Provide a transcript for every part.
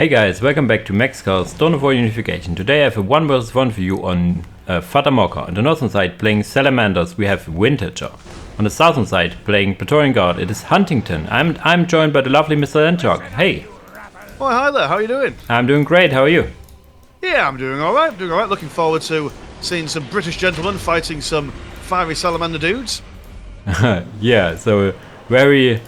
Hey guys, welcome back to Max Calls Dawn of War Unification. Today I have a 1 vs 1 for you on Fata Morga. On the northern side playing Salamanders we have Winterger. On the southern side playing Praetorian Guard it is HUNtington. I'm joined by the lovely Mr Landshark. Hey! Oh, hi there, how are you doing? I'm doing great, how are you? Yeah, I'm doing alright, Looking forward to seeing some British gentlemen fighting some fiery salamander dudes. Yeah, so very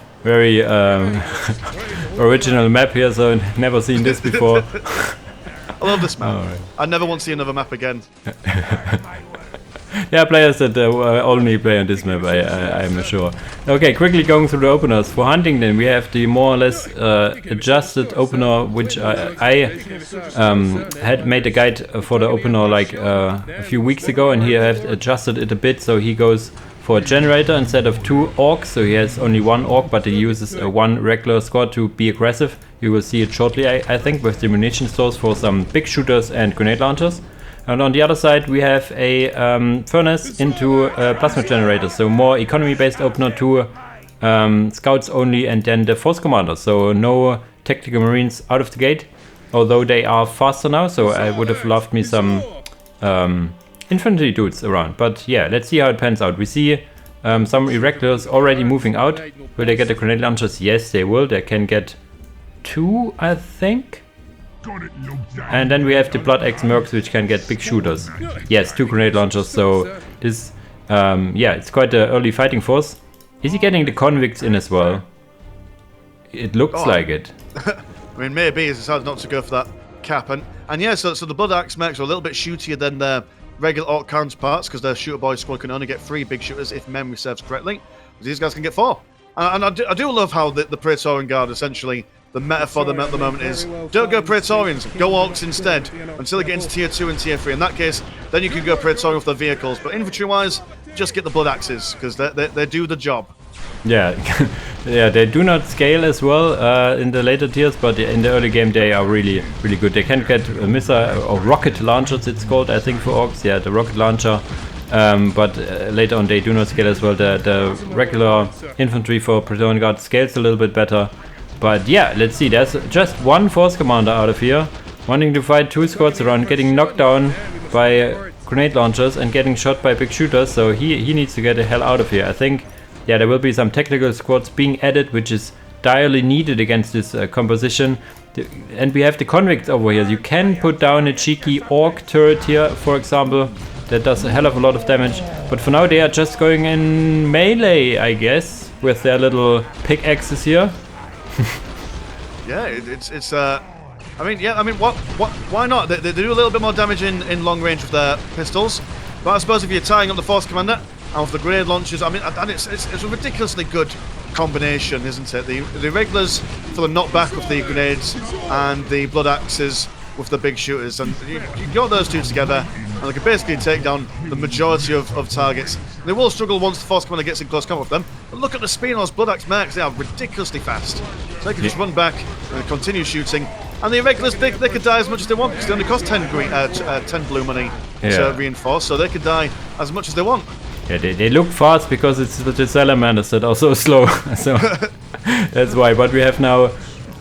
original map here, so never seen this before. I love this map. Right. I never want to see another map again. There are players that only play on this map, I'm sure. Okay, quickly going through the openers. For HUNtington we have the more or less adjusted opener, which I had made a guide for the opener like a few weeks ago, and he have adjusted it a bit, so he goes for a generator instead of 2 orcs, so he has only 1 orc, but he uses 1 regular squad to be aggressive. You will see it shortly, I think, with the munition stores for some big shooters and grenade launchers. And on the other side we have a furnace into plasma generators, so more economy-based opener to scouts only, and then the force commander, so no tactical marines out of the gate, although they are faster now, so I would have loved me some infantry dudes around. But yeah, let's see how it pans out. We see some irregulars already moving out. Will they get the grenade launchers? Yes, they will. They can get 2, I think. And then we have the Blood Axe Mercs, which can get big shooters. Yes, 2 grenade launchers. So this, yeah, it's quite an early fighting force. Is he getting the convicts in as well? It looks like it. I mean, maybe he's decided not to go for that cap. And yeah, so the Blood Axe Mercs are a little bit shootier than their regular orc counterparts, because their shooter boy squad can only get 3 big shooters if memory serves correctly. But these guys can get 4. And I do love how the Praetorian Guard, essentially, the meta for them at the moment is, don't go Praetorians, go orcs instead, until they get into tier 2 and tier 3. In that case, then you can go Praetorian with their vehicles. But infantry-wise, just get the Blood Axes, because they do the job. Yeah, yeah, they do not scale as well in the later tiers, but in the early game they are really good. They can get missile or rocket launchers, it's called, I think, for orcs. Yeah, the rocket launcher. But later on they do not scale as well. The regular infantry for Praetorian Guard scales a little bit better. But yeah, let's see. There's just 1 force commander out of here, wanting to fight 2 squads around, getting knocked down by grenade launchers and getting shot by big shooters. So he needs to get the hell out of here. I think, yeah, there will be some technical squads being added, which is direly needed against this composition. And we have the convicts over here. You can put down a cheeky orc turret here, for example. That does a hell of a lot of damage. But for now they are just going in melee, I guess, with their little pickaxes here. Yeah, it's I mean, why not? They do a little bit more damage in long range with their pistols. But I suppose if you're tying up the force commander and with the grenade launchers, I mean, and it's a ridiculously good combination, isn't it? The regulars for the knockback with the grenades and the blood axes with the big shooters, and you got those 2 together, and they can basically take down the majority of targets. They will struggle once the force commander gets in close combat with them, but look at the speed on those Blood Axe Mercs. They are ridiculously fast, so they can just run back and continue shooting. And the irregulars, they could die as much as they want, because they only cost 10 blue money to reinforce, so they could die as much as they want. Yeah, they look fast because it's the Salamanders that are so slow, so that's why. But we have now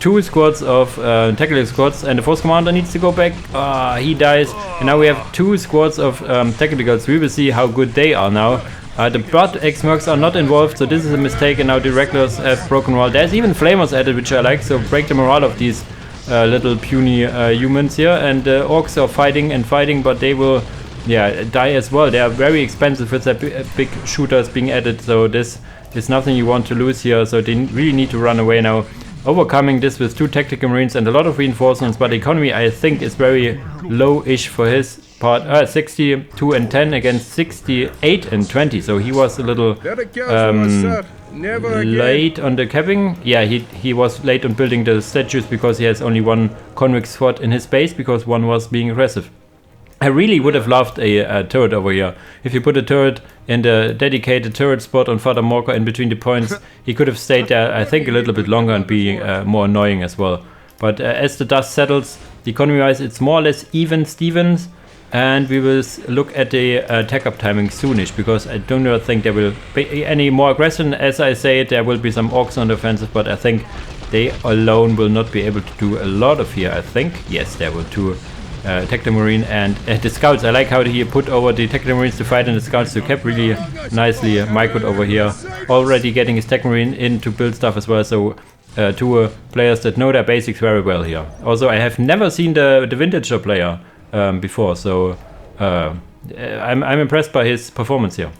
2 squads of technical squads, and the force commander needs to go back. He dies, and now we have 2 squads of technicals. We will see how good they are now. The Blood Axe Mercs are not involved, so this is a mistake, and now the regulars have broken morale. There's even flamers added, which I like, so break the morale of these little puny humans here. And orcs are fighting, but they will, yeah, die as well. They are very expensive with their big shooters being added, so this is nothing you want to lose here, so they really need to run away now. Overcoming this with 2 tactical marines and a lot of reinforcements, but the economy, I think, is very low-ish for his part. 62 and 10 against 68 and 20, so he was a little late on the capping. Yeah, he was late on building the statues because he has only 1 convict squad in his base, because 1 was being aggressive. I really would have loved a turret over here. If you put a turret in the dedicated turret spot on Fata Morga in between the points, he could have stayed there, I think, a little bit longer and be more annoying as well. But as the dust settles, economy-wise, it's more or less even Stevens, and we will look at the attack-up timing soonish, because I do not think there will be any more aggression. As I say, there will be some orcs on the offensive, but I think they alone will not be able to do a lot of here, I think. Yes, there were 2 Tectomarine and the scouts. I like how he put over the Tectomarines to fight and the scouts, so kept really nicely microed over here. Already getting his Tectomarine in to build stuff as well, so 2 players that know their basics very well here. Also, I have never seen the Vintager player before, so I'm impressed by his performance here.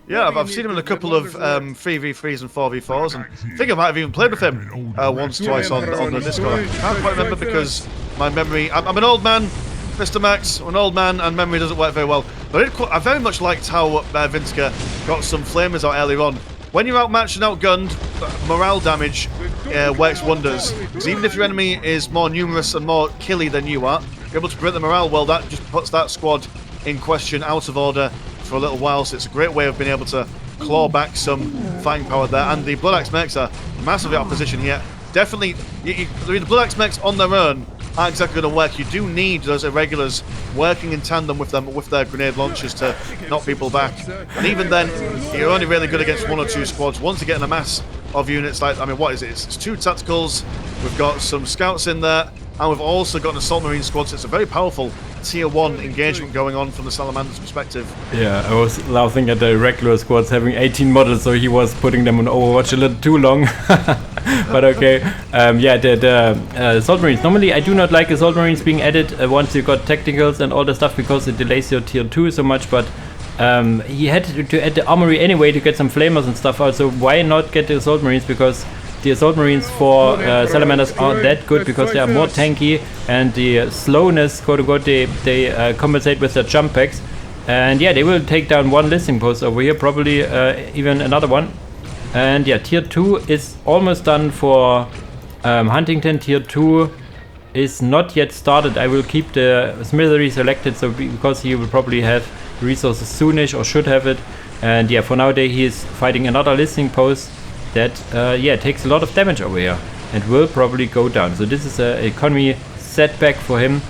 Yeah, I've seen him in a couple of 3v3s and 4v4s, and I think I might have even played with him once, twice on the Discord. I can't quite remember because my memory... I'm an old man, Mr. Max, I'm an old man, and memory doesn't work very well. But I very much liked how Vinska got some flamers out earlier on. When you're outmatched and outgunned, morale damage works wonders. Because even if your enemy is more numerous and more killy than you are, you're able to break the morale, well, that just puts that squad in question, out of order for a little while. So it's a great way of being able to claw back some fighting power there. And the Blood Axe mechs are massively out of position here. Definitely, the Blood Axe mechs on their own aren't exactly going to work. You do need those irregulars working in tandem with them, with their grenade launchers to knock people back. And even then, you're only really good against 1 or 2 squads. Once you get in a mass of units, like, I mean, what is it? It's 2 tacticals, we've got some scouts in there, and we've also got an Assault Marine squad, so it's a very powerful Tier 1 engagement going on from the Salamanders perspective. Yeah, I was laughing at the regular squads having 18 models, so he was putting them on Overwatch a little too long. But okay, yeah, the Assault Marines. Normally I do not like Assault Marines being added once you got tacticals and all the stuff because it delays your Tier 2 so much, but he had to add the Armory anyway to get some flamers and stuff out, so why not get the Assault Marines? Because the Assault Marines for Salamanders aren't that good because they are more tanky, and the slowness, quote unquote, they compensate with their jump packs. And yeah, they will take down 1 listing post over here, probably even another one. And yeah, Tier 2 is almost done for HUNtington. Tier 2 is not yet started. I will keep the Smithery selected, so because he will probably have resources soonish, or should have it. And yeah, for nowadays he is fighting another listing post that yeah, takes a lot of damage over here and will probably go down. So this is an economy setback for him.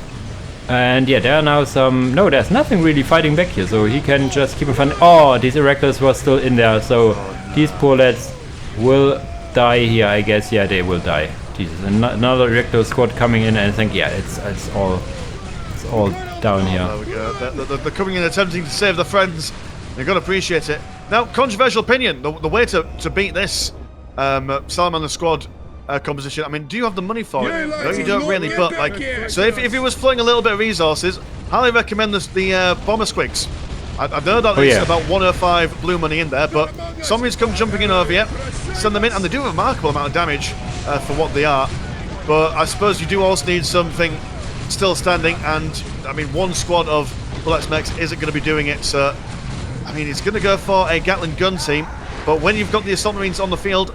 And yeah, there are now some... No, there's nothing really fighting back here, so he can just keep on fighting. Oh, these Irregulars were still in there, so these poor lads will die here, I guess. Yeah, they will die. Jesus, another Irregular squad coming in, and I think, yeah, it's all down here. There we go. They're coming in attempting to save their friends. You're going to appreciate it. Now, controversial opinion. The way to beat this Salamander squad composition, I mean, do you have the money for it? No, you don't really, but like, so if he was flowing a little bit of resources, highly recommend the Bomber Squigs. I know that there's about 105 blue money in there, but somebody's come jumping in over here, send them in, and they do a remarkable amount of damage for what they are. But I suppose you do also need something still standing, and I mean, 1 squad of Bullets Mechs isn't going to be doing it, so I mean, it's going to go for a Gatling gun team, but when you've got the Assault Marines on the field,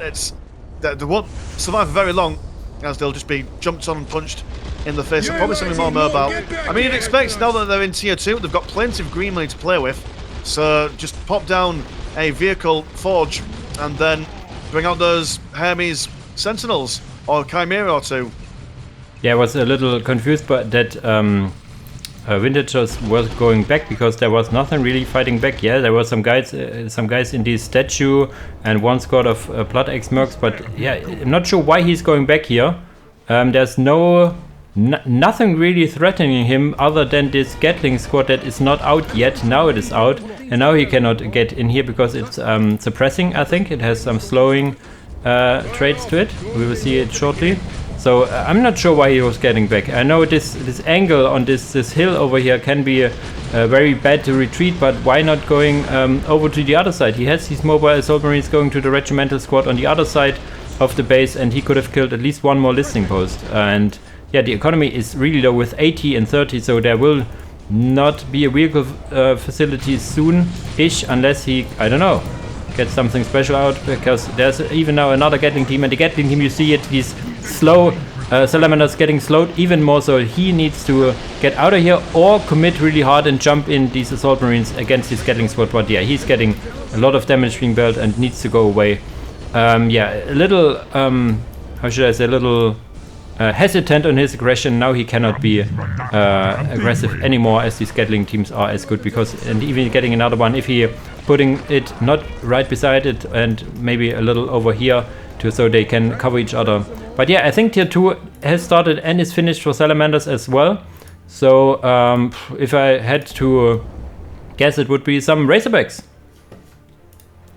they won't survive for very long, as they'll just be jumped on and punched in the face, and probably something more mobile. I mean, you'd expect, now that they're in Tier 2, they've got plenty of green money to play with, so just pop down a vehicle forge, and then bring out those Hermes Sentinels, or Chimera or 2. Yeah, I was a little confused, but that Vintagers was going back because there was nothing really fighting back. Yeah, there were some guys in the statue and 1 squad of Blood Axe mercs, but yeah, I'm not sure why he's going back here. There's nothing really threatening him other than this Gatling squad that is not out yet. Now it is out, and now he cannot get in here because it's suppressing. I think it has some slowing traits to it. We will see it shortly. So I'm not sure why he was getting back. I know this angle on this hill over here can be very bad to retreat, but why not going over to the other side? He has these mobile Assault Marines going to the regimental squad on the other side of the base, and he could have killed at least 1 more listing post. And yeah, the economy is really low with 80 and 30, so there will not be a vehicle facility soon-ish unless he, I don't know, gets something special out, because there's even now another Gatling team, and the Gatling team, you see it, he's slow. Salamander's getting slowed even more, so he needs to get out of here or commit really hard and jump in these Assault Marines against his Gatling squad. But yeah, he's getting a lot of damage being dealt and needs to go away. Yeah, a little, how should I say, a little hesitant on his aggression. Now he cannot be aggressive anymore, as these Gatling teams are as good, because, and even getting another one, if he putting it not right beside it and maybe a little over here so they can cover each other, But yeah, I think tier 2 has started and is finished for Salamanders as well. So if I had to guess, it would be some Razorbacks.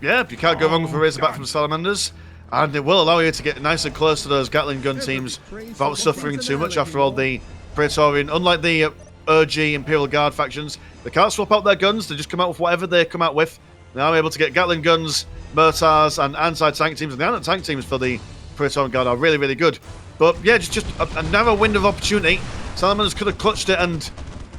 Yeah, you can't go wrong with a Razorback from Salamanders. And it will allow you to get nice and close to those Gatling gun teams without suffering too much. After all, the Praetorian, unlike the OG Imperial Guard factions, they can't swap out their guns. They just come out with whatever they come out with. They are able to get Gatling guns, mortars, and anti-tank teams. And the anti-tank teams for the Praetorian Guard are really, really good. But yeah, just a narrow window of opportunity. Salamanders could have clutched it and,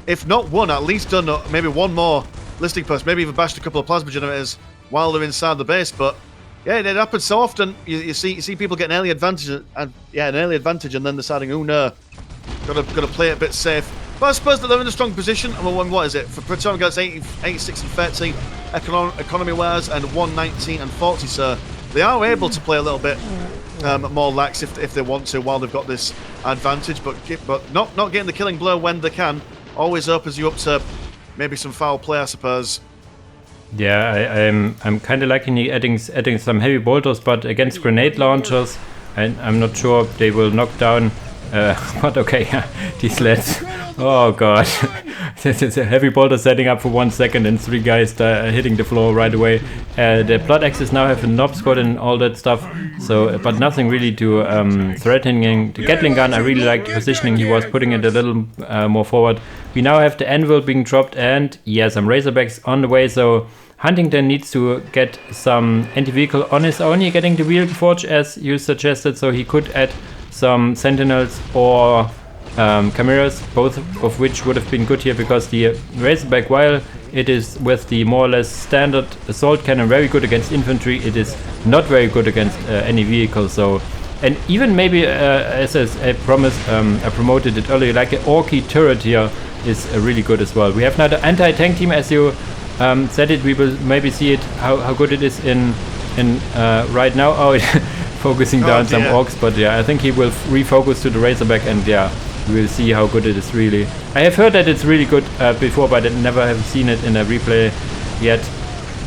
if not won, at least done maybe one more listing post. Maybe even bashed a couple of plasma generators while they're inside the base. But yeah, it happens so often. You see people get an early advantage, and then deciding, oh no, gotta play it a bit safe. But I suppose that they're in a strong position. I mean, what is it? For Praetorian Guards, 86 and 30 economy-wise, and 119 and 40. So they are able to play a little bit more lax if they want to, while they've got this advantage. But not getting the killing blow when they can always opens you up to maybe some foul play, I suppose. Yeah, I'm kind of liking adding some heavy bolters, but against grenade launchers, I'm not sure they will knock down. But okay, these lads. Oh god, there's a heavy bolter setting up for 1 second and 3 guys hitting the floor right away. The blood axes now have a knob squad and all that stuff. So, but nothing really to threatening the Gatling gun. I really like the positioning he was putting it a little more forward. We now have the anvil being dropped, and yeah, some Razorbacks on the way. So HUNtington needs to get some anti-vehicle on his own. You're getting the vehicle forge as you suggested, so he could add some sentinels or chimeras, both of which would have been good here, because the Razorback, while it is with the more or less standard assault cannon very good against infantry, it is not very good against any vehicle. So, and even maybe as I promised, I promoted it earlier, like an Orky turret here is really good as well. We have now the anti-tank team, as you said it. We will maybe see it how good it is in right now. Oh, focusing down some orcs, but yeah, I think he will refocus to the Razorback, and yeah, we will see how good it is really. I have heard that it's really good before, but I never have seen it in a replay yet.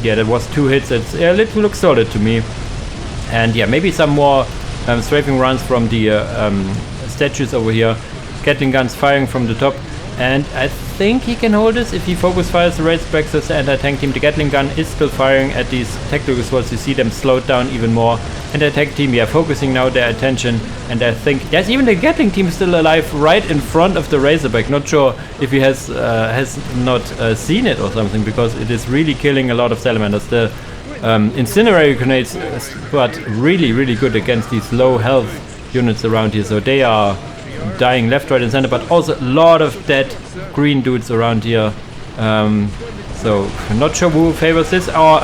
Yeah, that was 2 hits. It looks solid to me. And yeah, maybe some more strafing runs from the statues over here. Gatling guns firing from the top. And I think he can hold this if he focus fires the Razorback. So the anti-tank team, the Gatling gun is still firing at these tactical swords. You see them slowed down even more. And the attack team, yeah, focusing now their attention. And I think there's even the Gatling team still alive right in front of the Razorback. Not sure if he has not seen it or something, because it is really killing a lot of Salamanders. The incendiary grenades, but really, really good against these low health units around here. So they are dying left, right, and center, but also a lot of dead green dudes around here. So not sure who favors this. Oh,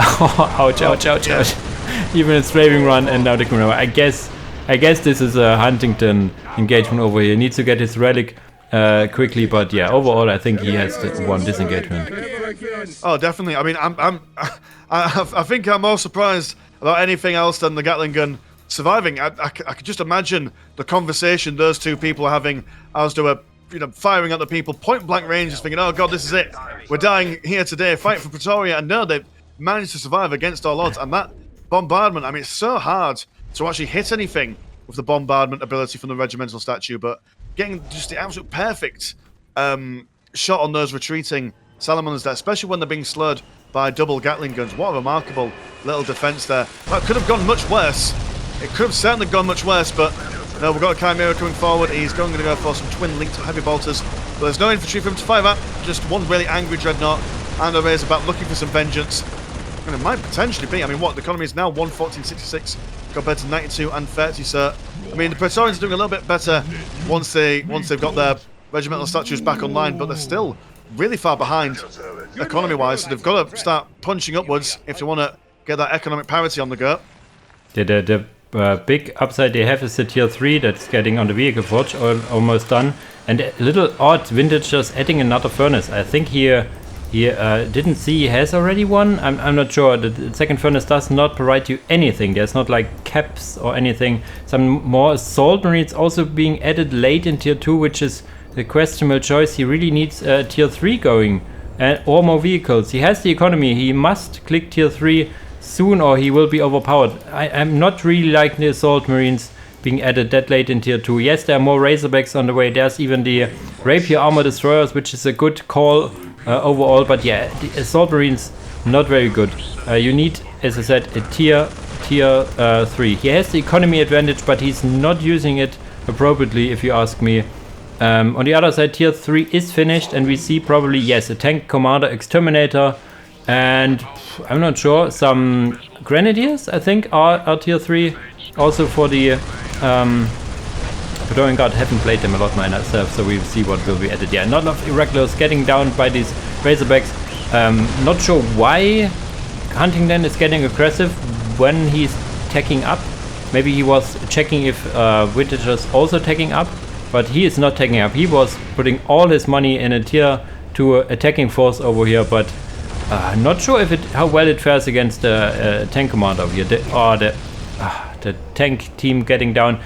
ouch, ouch, ouch, ouch. Even a strafing run, and now the camera. I guess this is a HUNtington engagement over here. He needs to get his relic quickly, but yeah, overall I think he has won this engagement. Oh, definitely. I mean, I think I'm more surprised about anything else than the Gatling gun surviving. I could just imagine the conversation those two people are having as they were, firing at the people point blank range, just thinking, oh god, this is it. We're dying here today, fight for Pretoria. And no, they've managed to survive against all odds. And that bombardment, I mean, it's so hard to actually hit anything with the bombardment ability from the regimental statue, but getting just the absolute perfect shot on those retreating Salamanders there, especially when they're being slowed by double Gatling guns. What a remarkable little defense there. That could have gone much worse. It could have certainly gone much worse, but no, we've got a Chimera coming forward. He's going to go for some twin linked heavy bolters, but there's no infantry for him to fire at. Just one really angry Dreadnought and a Razorback looking for some vengeance. And it might potentially be, I mean, what, the economy is now 114.66 compared to 92 and 30, so I mean, the Praetorians are doing a little bit better once they've got their regimental statues back online, but they're still really far behind economy-wise, so they've got to start punching upwards if they want to get that economic parity on the go. The big upside they have is the tier 3 that's getting on the vehicle forge, almost done, and a little odd vintage just adding another furnace. I think he didn't see he has already one. I'm not sure. The second furnace does not provide you anything. There's not like caps or anything. Some more assault marines also being added late in tier 2, which is the questionable choice. He really needs tier 3 going, or more vehicles. He has the economy. He must click tier 3 soon or he will be overpowered. I'm not really liking the assault marines being added that late in tier 2. Yes, there are more Razorbacks on the way. There's even the Rapier Armor Destroyers, which is a good call overall. But yeah, the Assault Marines, not very good. You need, as I said, a tier 3. He has the economy advantage, but he's not using it appropriately, if you ask me. On the other side, tier 3 is finished, and we see probably, yes, a tank commander, exterminator, and I'm not sure, some grenadiers, I think, are tier 3. Also for the Praetorian Guard, haven't played them a lot myself, so we'll see what will be added. Yeah, not enough irregulars getting down by these Razorbacks. Not sure why HUNtington is getting aggressive when he's taking up. Maybe he was checking if Vintager's also taking up, but he is not taking up. He was putting all his money in a tier 2 attacking force over here, but not sure if how well it fares against the tank commander over here. The tank team getting down.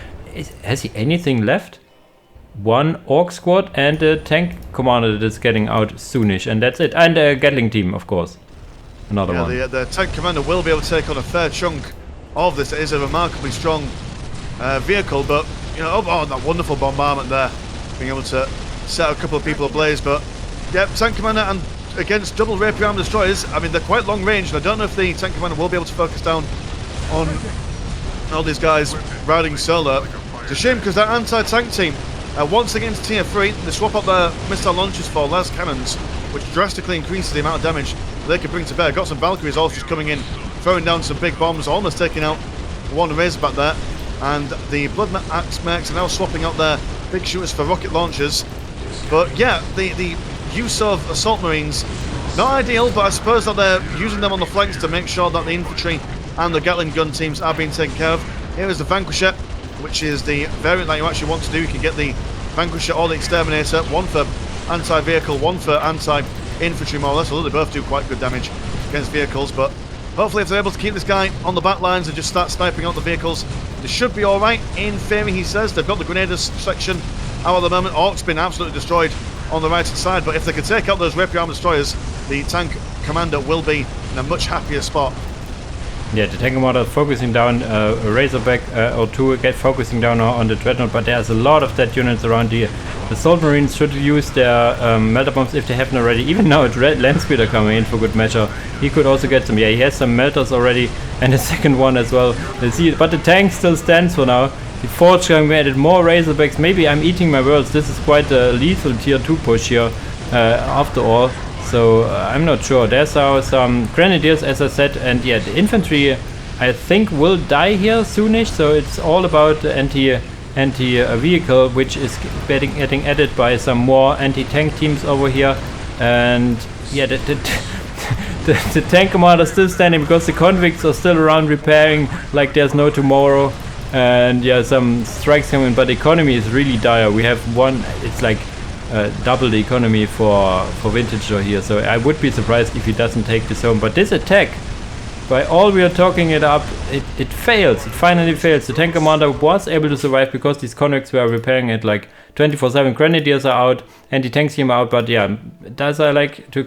Has he anything left? One Orc squad and a tank commander that is getting out soonish, and that's it. And a Gatling team, of course. Another one. The tank commander will be able to take on a fair chunk of this. It is a remarkably strong vehicle, but you know, oh, that wonderful bombardment there, being able to set a couple of people ablaze. But yeah, tank commander and against double Rapier Armor Destroyers, I mean, they're quite long range, and I don't know if the tank commander will be able to focus down on all these guys riding solo. It's a shame because that anti-tank team, once against tier 3, they swap up their missile launchers for las cannons, which drastically increases the amount of damage they can bring to bear. Got some Valkyries also just coming in, throwing down some big bombs, almost taking out one Razorback there. And the Blood Axe Mechs are now swapping out their big shooters for rocket launchers. But yeah, the use of Assault Marines, not ideal, but I suppose that they're using them on the flanks to make sure that the infantry and the Gatling gun teams are being taken care of. Here is the Vanquisher, which is the variant that you actually want to do. You can get the Vanquisher or the Exterminator, one for anti-vehicle, one for anti-infantry more or less, although they both do quite good damage against vehicles. But hopefully if they're able to keep this guy on the back lines and just start sniping out the vehicles, they should be alright. In theory, he says. They've got the Grenadiers section out at the moment. Orc's been absolutely destroyed on the right hand side, but if they can take out those Rapier Armor Destroyers, the tank commander will be in a much happier spot. Yeah, the tank commander focusing down a Razorback or two, focusing down on the Dreadnought, but there's a lot of that units around here. The Assault Marines should use their melter bombs if they haven't already. Even now, a Landspeeder coming in for good measure. He could also get some. Yeah, he has some melters already, and a second one as well. Let's see, but the tank still stands for now. The Forge going added more Razorbacks. Maybe I'm eating my words. This is quite a lethal tier 2 push here, after all. So I'm not sure. There's some Grenadiers, as I said, and yeah, the infantry I think will die here soonish. So it's all about the anti-vehicle, which is getting added by some more anti-tank teams over here. And yeah, the tank commander is still standing because the convicts are still around repairing like there's no tomorrow. And yeah, some strikes coming, but the economy is really dire. We have one. It's like double the economy for Vintager here, so I would be surprised if he doesn't take this home. But this attack, by all we are talking it up, it fails. It finally fails. The tank commander was able to survive because these convicts were repairing it like 24/7. Grenadiers are out, anti-tank team are out, but yeah, does I like to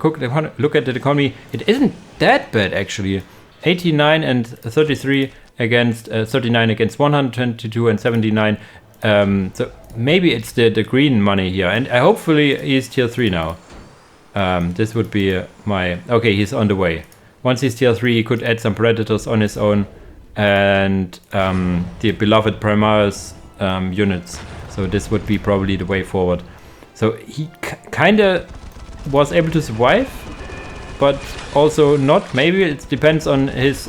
look at the economy? It isn't that bad actually. 89 and 33 against 39 against 122 and 79. So maybe it's the green money here, and hopefully he's tier 3 now. This would be my... Okay, he's on the way. Once he's tier 3, he could add some Predators on his own, and the beloved Primaris units. So this would be probably the way forward. So he kinda was able to survive, but also not. Maybe it depends on his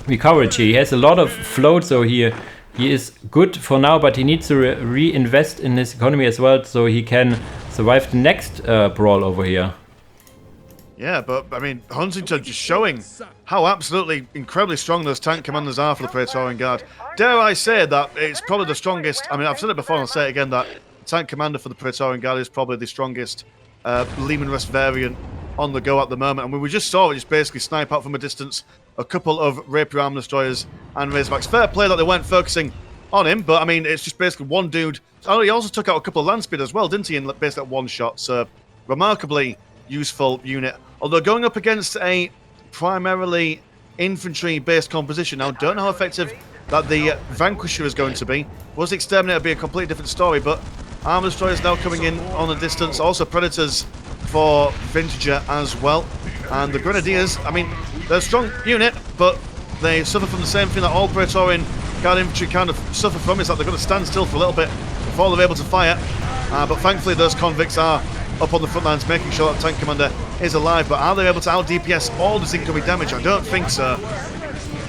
recovery. He has a lot of float, so he is good for now, but he needs to reinvest in his economy as well, so he can survive the next brawl over here. Yeah, but I mean, HUNtington just showing how absolutely incredibly strong those tank commanders are for the Praetorian Guard. Dare I say that it's probably the strongest. I mean, I've said it before and I'll say it again, that tank commander for the Praetorian Guard is probably the strongest Lehman Rest variant on the go at the moment. I mean, we just saw it just basically snipe out from a distance a couple of Rapier Armor Destroyers and Razorbacks. Fair play that they weren't focusing on him, but I mean, it's just basically one dude. Oh, he also took out a couple of Landspeeder as well, didn't he, in basically one shot? So, remarkably useful unit. Although going up against a primarily infantry-based composition, now don't know how effective that the Vanquisher is going to be. Was the Exterminator be a completely different story, but Armor Destroyers now coming in on the distance. Also Predators for Vintager as well. And the Grenadiers, I mean, they're a strong unit, but they suffer from the same thing that all Praetorian Guard Infantry kind of suffer from, is that they're going to stand still for a little bit before they're able to fire. But thankfully those convicts are up on the front lines, making sure that Tank Commander is alive. But are they able to out-DPS all this incoming damage? I don't think so.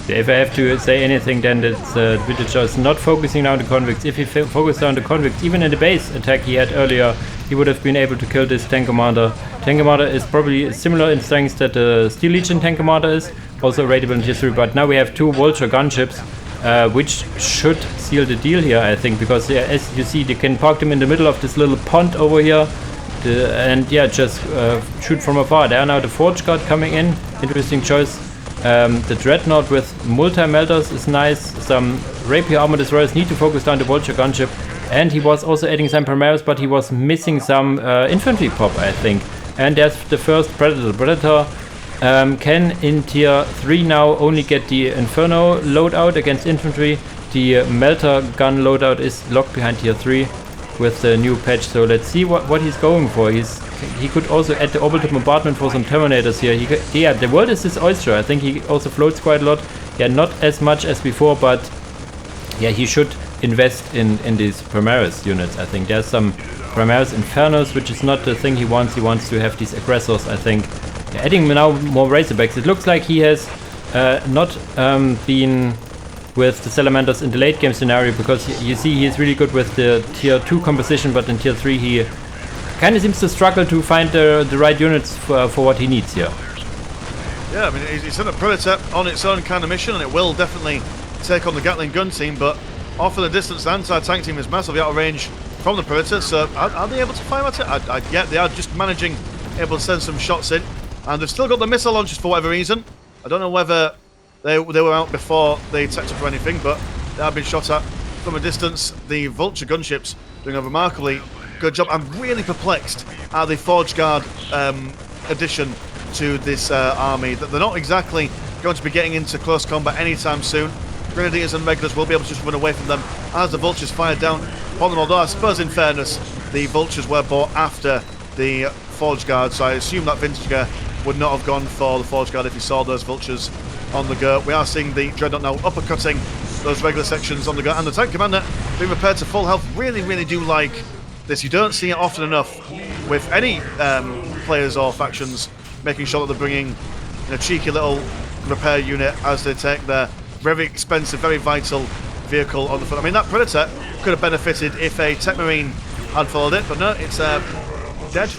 If I have to say anything, then it's Vintager is not focusing on the convicts. If he focused on the convicts, even in the base attack he had earlier, he would have been able to kill this Tank Commander. Tank Commander is probably similar in strength that the Steel Legion Tank Commander is, also rateable in tier 3, but now we have 2 Vulture gunships, which should seal the deal here, I think, because as you see, they can park them in the middle of this little pond over here, and yeah, just shoot from afar. There are now the Forge Guard coming in, interesting choice. The Dreadnought with multi-melters is nice. Some Rapier Armor Destroyers need to focus down the Vulture gunship. And he was also adding some Primaris, but he was missing some infantry pop, I think. And there's the first Predator. Predator can in tier 3 now only get the Inferno loadout against infantry. The Melter gun loadout is locked behind tier 3 with the new patch. So let's see what he's going for. He could also add the orbital bombardment for some Terminators here. Yeah, the world is his oyster. I think he also floats quite a lot. Yeah, not as much as before, but yeah, he should invest in these Primaris units. I think there's some Primaris Infernos, which is not the thing he wants. He wants to have these aggressors, I think. Yeah, adding now more Razorbacks. It looks like he has not been with the Salamanders in the late game scenario, because you see he's really good with the tier 2 composition, but in tier 3 he kind of seems to struggle to find the right units for what he needs here. Yeah, I mean, he's on a Predator on its own kind of mission, and it will definitely take on the Gatling gun team, but off in the distance, the anti-tank team is massively out of range from the Predator, so are they able to fire at it? Yeah, they are just managing, able to send some shots in, and they've still got the missile launchers for whatever reason. I don't know whether they were out before they attacked up or anything, but they have been shot at from a distance. The Vulture gunships doing a remarkably good job. I'm really perplexed at the Forge Guard addition to this army. They're not exactly going to be getting into close combat anytime soon. Grenadiers and Regulars will be able to just run away from them as the Vultures fire down upon them, although I suppose in fairness the Vultures were bought after the Forge Guard, so I assume that Vintager would not have gone for the Forge Guard if he saw those Vultures on the go. We are seeing the Dreadnought now uppercutting those regular sections on the go, and the Tank Commander being repaired to full health. Really do like this. You don't see it often enough with any players or factions making sure that they're bringing a cheeky little repair unit as they take their very expensive, very vital vehicle on the front. I mean, that Predator could have benefited if a Tech Marine had followed it, but no, it's dead.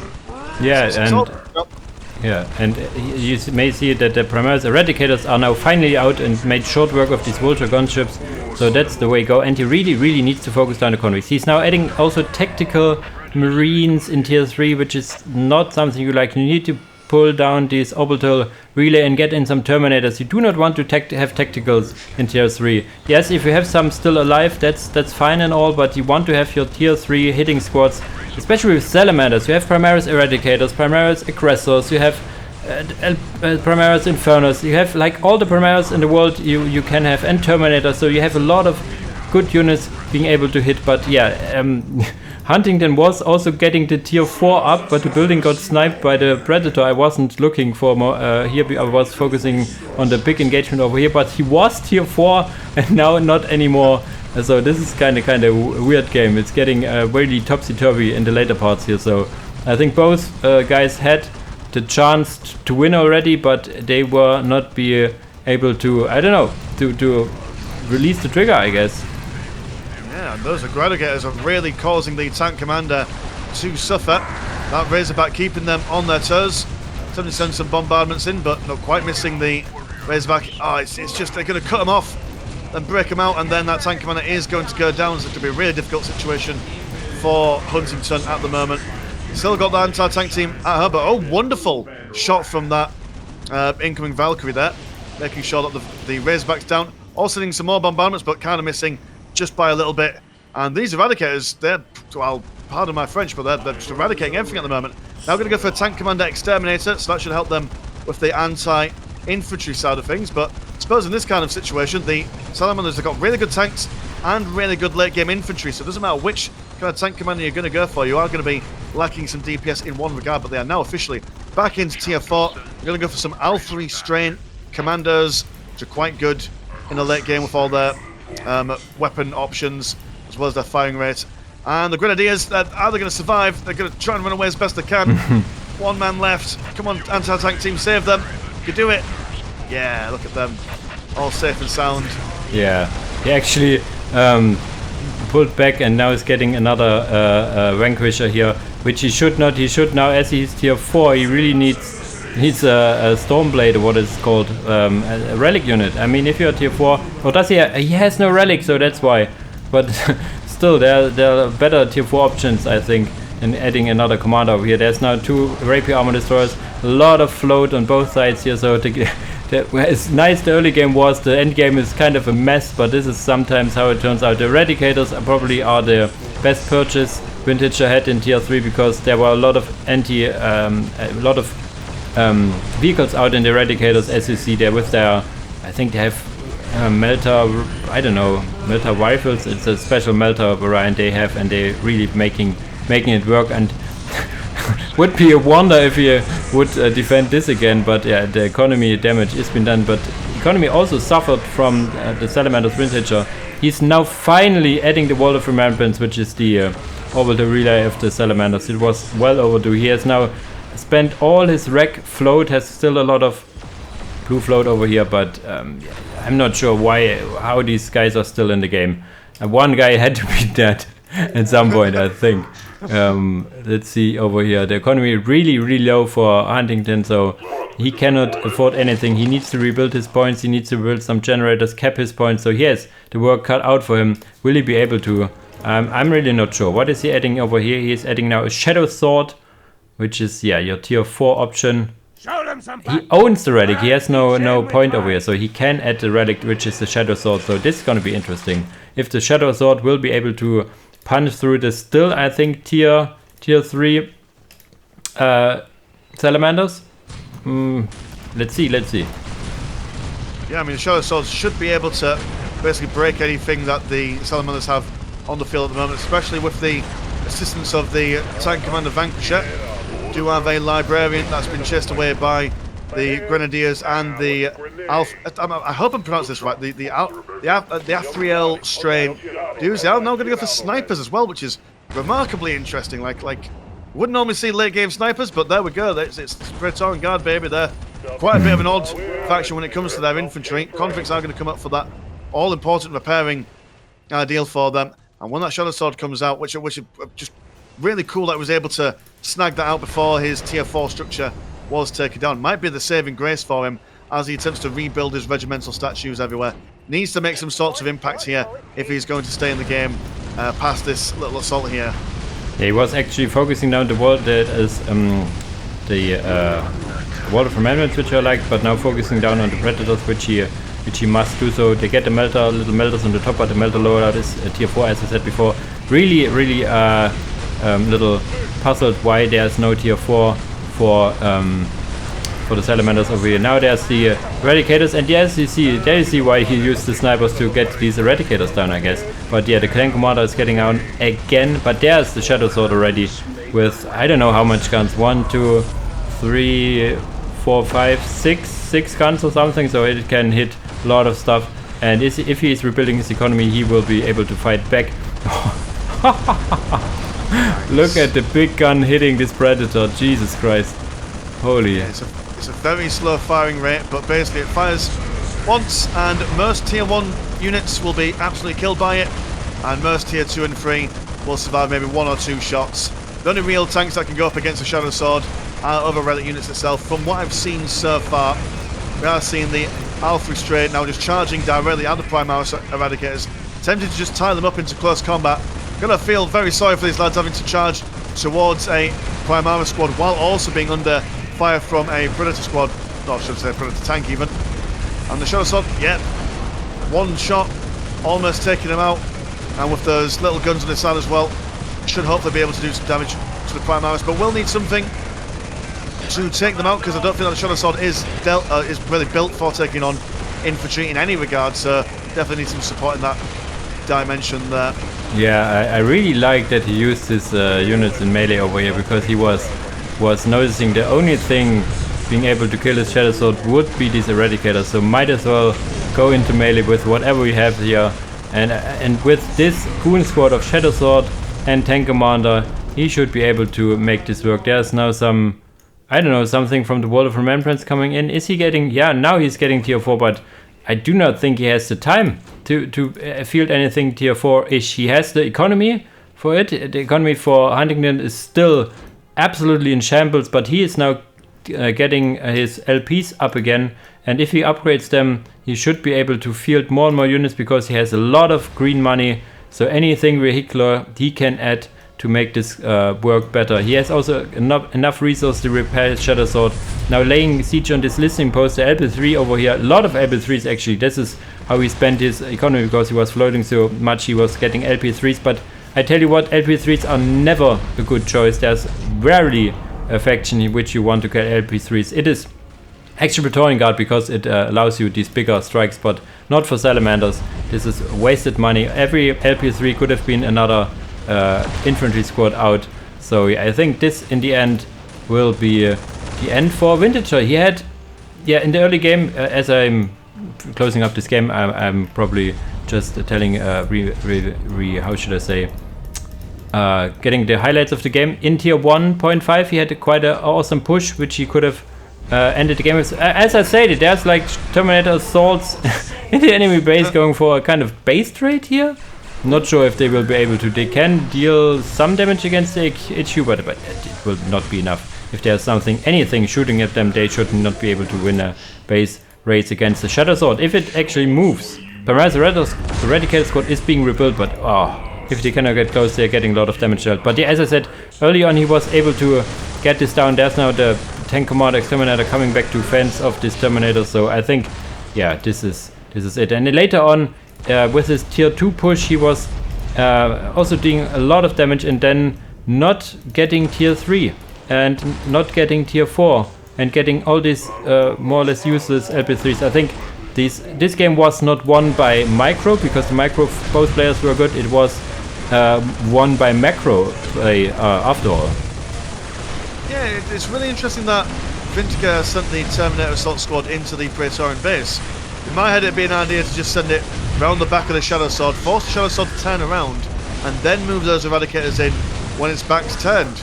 Yeah, and you may see that the Primaris Eradicators are now finally out and made short work of these Vulture gunships. So that's the way to go. And he really needs to focus down the convicts. He's now adding also tactical Marines in tier 3, which is not something you like. You need to pull down this orbital relay and get in some Terminators. You do not want to have tacticals in tier 3. Yes, if you have some still alive, that's fine and all, but you want to have your tier 3 hitting squads, especially with Salamanders. You have Primaris Eradicators, Primaris Aggressors, you have Primaris Infernos, you have like all the Primaris in the world you can have, and Terminators, so you have a lot of good units being able to hit. But yeah, HUNtington was also getting the tier 4 up, but the building got sniped by the Predator. I wasn't looking for more here, I was focusing on the big engagement over here, but he was tier 4 and now not anymore. So this is kind of a weird game. It's getting really topsy-turvy in the later parts here. So I think both guys had the chance to win already, but they were not be able to, I don't know, to release the trigger, I guess. Yeah, and those Aggregators are really causing the Tank Commander to suffer. That Razorback keeping them on their toes. Attempting to send some bombardments in, but not quite missing the Razorback. Oh, it's just they're going to cut them off and break them out, and then that Tank Commander is going to go down. So it's going to be a really difficult situation for HUNtington at the moment. Still got the anti-tank team at her, but oh, wonderful shot from that incoming Valkyrie there, making sure that the Razorback's down. Also needing some more bombardments, but kind of missing just by a little bit. And these Eradicators, they're, well, pardon my French, but they're just eradicating everything at the moment. Now going to go for a Tank Commander Exterminator, so that should help them with the anti-infantry side of things, but suppose in this kind of situation, the Salamanders have got really good tanks and really good late game infantry, so it doesn't matter which kind of tank commander you're going to go for. You are going to be lacking some DPS in one regard, but they are now officially back into tier 4. You're going to go for some L3 strain commandos, which are quite good in the late game with all their weapon options as well as their firing rate. And the Grenadiers, are they going to survive? They're going to try and run away as best they can. One man left. Come on, anti-tank team, save them. You do it. Yeah, look at them. All safe and sound. Yeah, he actually pulled back and now is getting another Vanquisher here, which he should not. He should now, as he's tier 4, he really needs a Stormblade, or what it's called, a Relic unit. I mean, if you're tier 4, or does he? He has no Relic, so that's why. But still, there are better tier 4 options, I think, in adding another commander over here. There's now 2 Rapier Armor Destroyers, a lot of float on both sides here, so it's nice the early game was, the end game is kind of a mess, but this is sometimes how it turns out. The Eradicators probably are the best purchase Vintage had in tier 3, because there were a lot of vehicles out in the Eradicators, as you see there with their, I think they have Melter, I don't know, Melter rifles. It's a special Melter variant they have, and they're really making it work, and would be a wonder if he would defend this again. But yeah, the economy damage has been done, but economy also suffered from the Salamanders Vintager. He's now finally adding the Wall of Remembrance, which is the orbital relay of the Salamanders. It was well overdue. He has now spent all his wreck float, has still a lot of blue float over here, but I'm not sure how these guys are still in the game. One guy had to be dead at some point, I think. Let's see over here. The economy really, really low for HUNtington, so he cannot afford anything. He needs to rebuild his points. He needs to build some generators, cap his points. So he has the work cut out for him. Will he be able to? I'm really not sure. What is he adding over here? He is adding now a Shadow Sword, which is, yeah, your tier 4 option. He owns the Relic. He has no point over here, so he can add the Relic, which is the Shadow Sword. So this is going to be interesting. If the Shadow Sword will be able to punch through the still, I think, tier 3 Salamanders. Let's see. Yeah, I mean, the Shadow Swords should be able to basically break anything that the Salamanders have on the field at the moment, especially with the assistance of the Tank Commander Vanquisher. Do have a Librarian that's been chased away by the Grenadiers and the I hope I'm pronouncing this right. The A3L strain dudes. They are now going to go for snipers as well, which is remarkably interesting. Like wouldn't normally see late game snipers, but there we go. It's Praetorian Guard, baby. They're quite a bit of an odd faction when it comes to their infantry. Convicts are going to come up for that all important repairing deal for them. And when that Shadow Sword comes out, which is just really cool that he was able to snag that out before his tier 4 structure was taken down. Might be the saving grace for him as he attempts to rebuild his regimental statues everywhere. Needs to make some sorts of impact here if he's going to stay in the game past this little assault here. Yeah, he was actually focusing down the wall that is the Wall of Remembrance, which I like, but now focusing down on the Predators, which he must do so. They get the Melter, little Melters on the top, but the Melter loadout is tier 4, as I said before. Really little puzzled why there's no tier 4 for the Salamanders over here. Now there's the Eradicators, and yes, there you see why he used the snipers to get these Eradicators down, I guess. But yeah, the Clan Commander is getting out again, but there's the Shadow Sword already with, I don't know how much guns, 1, 2, 3, 4, 5, 6 guns or something, so it can hit a lot of stuff. And if he is rebuilding his economy, he will be able to fight back. Look at the big gun hitting this Predator, Jesus Christ. Holy. Yeah, it's a very slow firing rate, but basically it fires once, and most tier 1 units will be absolutely killed by it, and most tier 2 and 3 will survive maybe 1 or 2 shots. The only real tanks that can go up against a Shadow Sword are other Relic units itself. From what I've seen so far, we are seeing the Alpha Straight now just charging directly at the Primaris Eradicators, tempted to just tie them up into close combat. Gonna feel very sorry for these lads having to charge towards a Primaris squad while also being under fire from a Predator squad. No, I should say Predator tank even. And the Shadow Sword, yeah, one shot, almost taking him out. And with those little guns on his side as well, should hopefully be able to do some damage to the Primaris. But we'll need something to take them out, because I don't feel that the Shadow Sword is really built for taking on infantry in any regard, so definitely need some support in that dimension there. Yeah, I really like that he used his units in melee over here, because he was noticing the only thing being able to kill his Shadow Sword would be these Eradicators, so might as well go into melee with whatever we have here. And with this Goon Squad of Shadow Sword and Tank Commander, he should be able to make this work. There's now some, I don't know, something from the Wall of Remembrance coming in. Is he getting, yeah, now he's getting tier 4, but I do not think he has the time to field anything tier 4-ish. He has the economy for it. The economy for Huntington is still absolutely in shambles, but he is now getting his LPs up again, and if he upgrades them, he should be able to field more and more units, because he has a lot of green money, so anything vehicular he can add to make this work better. He has also enough resources to repair his Shadow Sword. Now laying siege on this listening post, the LP3 over here, a lot of LP3s actually. This is how he spent his economy, because he was floating so much, he was getting LP3s, but I tell you what, LP3s are never a good choice. There's rarely a faction in which you want to get LP3s. It is actually Praetorian Guard, because it allows you these bigger strikes, but not for Salamanders. This is wasted money. Every LP3 could have been another infantry squad out. So I think this in the end will be the end for Vintager. He had, yeah, in the early game, as I'm closing up this game, I'm probably just telling how should I say, getting the highlights of the game. In tier 1.5 he had quite an awesome push, which he could have ended the game with. As I said, there's like Terminator assaults in the enemy base, going for a kind of base trade here. Not sure if they will be able to. They can deal some damage against the HU, but it will not be enough. If there's anything shooting at them, they should not be able to win a base race against the Shadow Sword. If it actually moves, Perez the Eradicator squad is being rebuilt, but if they cannot get close, they're getting a lot of damage dealt. But yeah, as I said, early on he was able to get this down. There's now the Tank Commander Exterminator coming back to fence of this Terminator, so I think, yeah, this is it. And then later on, with his tier 2 push, he was also doing a lot of damage, and then not getting tier 3 and not getting tier 4 and getting all these more or less useless LP3s. I think this game was not won by micro, because the micro, both players were good. It was won by macro play after all. Yeah, it's really interesting that Vintager sent the Terminator Assault Squad into the Praetorian base. In my head, it'd be an idea to just send it round the back of the Shadow Sword, force the Shadow Sword to turn around, and then move those Eradicators in when its back's turned.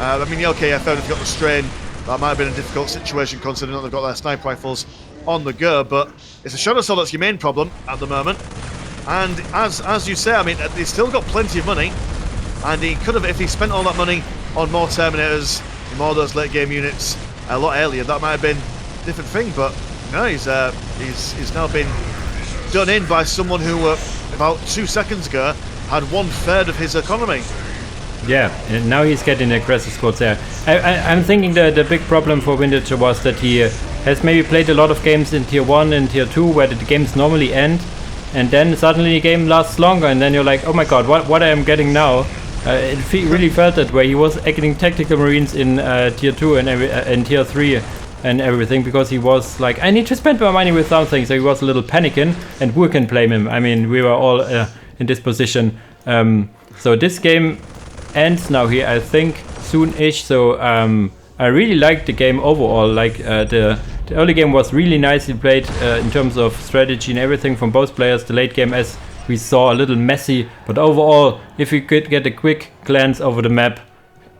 I mean, okay, I found if you got the strain, that might have been a difficult situation, considering that they've got their sniper rifles on the go, but it's the Shadow Sword that's your main problem at the moment. And as you say, I mean, he's still got plenty of money, and he could have, if he spent all that money on more Terminators, more of those late game units a lot earlier, that might have been a different thing. But no, he's now been done in by someone who about 2 seconds ago had 1/3 of his economy. Yeah, and now he's getting aggressive squads there. I'm thinking that the big problem for Vintager was that he has maybe played a lot of games in tier 1 and tier 2 where the games normally end, and then suddenly the game lasts longer, and then you're like, oh my god, what I am getting now. It really felt that way. He was getting tactical marines in tier 2 and in tier 3 and everything, because he was like, I need to spend my money with something, so he was a little panicking, and we can blame him. I mean, we were all in this position. So this game ends now here, I think, soon-ish. So I really liked the game overall. Like the early game was really nicely played in terms of strategy and everything from both players. The late game, as we saw, a little messy, but overall, if we could get a quick glance over the map,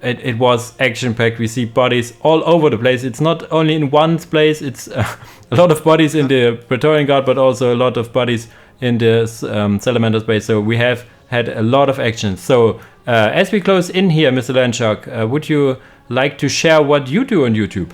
it was action-packed. We see bodies all over the place. It's not only in one place, it's a lot of bodies in the Praetorian Guard, but also a lot of bodies in the Salamanders base. So we have had a lot of action. So as we close in here, Mr. Landshark, would you like to share what you do on YouTube?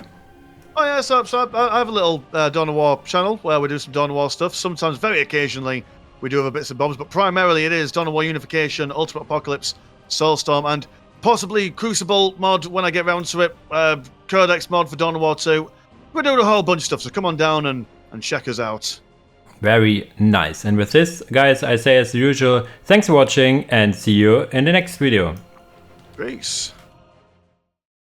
Oh yeah, so I have a little Dawn of War channel where we do some Dawn of War stuff. Sometimes, very occasionally, we do other bits and bobs, but primarily it is Dawn of War Unification, Ultimate Apocalypse, Soulstorm, and possibly Crucible mod when I get round to it, Codex mod for Dawn of War 2. We're doing a whole bunch of stuff, so come on down and check us out. Very nice. And with this, guys, I say as usual, thanks for watching and see you in the next video. Peace.